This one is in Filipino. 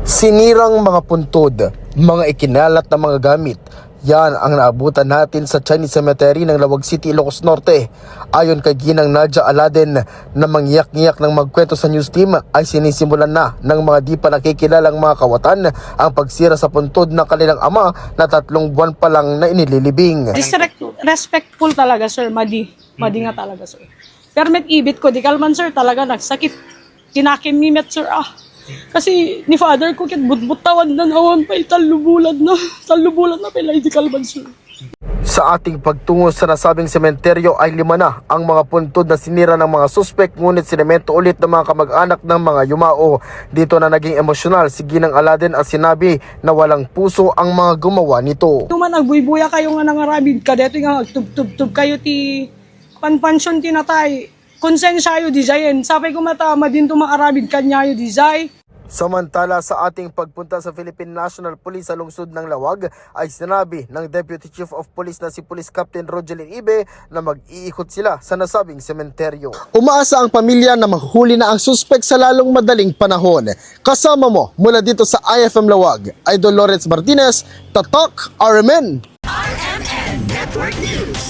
Sinirang mga puntod, mga ikinalat na mga gamit, yan ang naabutan natin sa Chinese Cemetery ng Lawag City, Ilocos Norte. Ayon kay Ginang Nadia Aladen na mangyak-ngiyak ng magkwento sa news team, ay sinisimulan na ng mga di pa nakikilalang mga kawatan ang pagsira sa puntod ng kanilang ama na 3 buwan pa lang na inililibing. Disrespectful talaga, sir. Madi nga talaga, sir. Permit ibit ko, di kalman, sir, talaga nagsakit. Kinakimimet, sir, Kasi ni father ko kit butbutawan na nawan pa talubulan na pala di kalman, sir. Sa ating pagtungo sa nasabing sementeryo ay 5 na ang mga puntod na sinira ng mga suspek, ngunit sinemento ulit ng mga kamag-anak ng mga yumao. Dito na naging emosyonal si Ginang Aladen at sinabi na walang puso ang mga gumawa nito. Tuman nagbuybuya kayo nga nangarabid ka dito nga tub kayo ti panpansyon tinatay. Konsensyayo di jayen. Sabi ko matama din tumaarabid kanyayo di jay. Samantala, sa ating pagpunta sa Philippine National Police sa lungsod ng Lawag ay sinabi ng Deputy Chief of Police na si Police Captain Rogelyn Ibe na mag-iikot sila sa nasabing sementeryo. Umaasa ang pamilya na mahuli na ang suspek sa lalong madaling panahon. Kasama mo mula dito sa IFM Lawag, Idol Lawrence Martinez, Tatak, RMN Network News.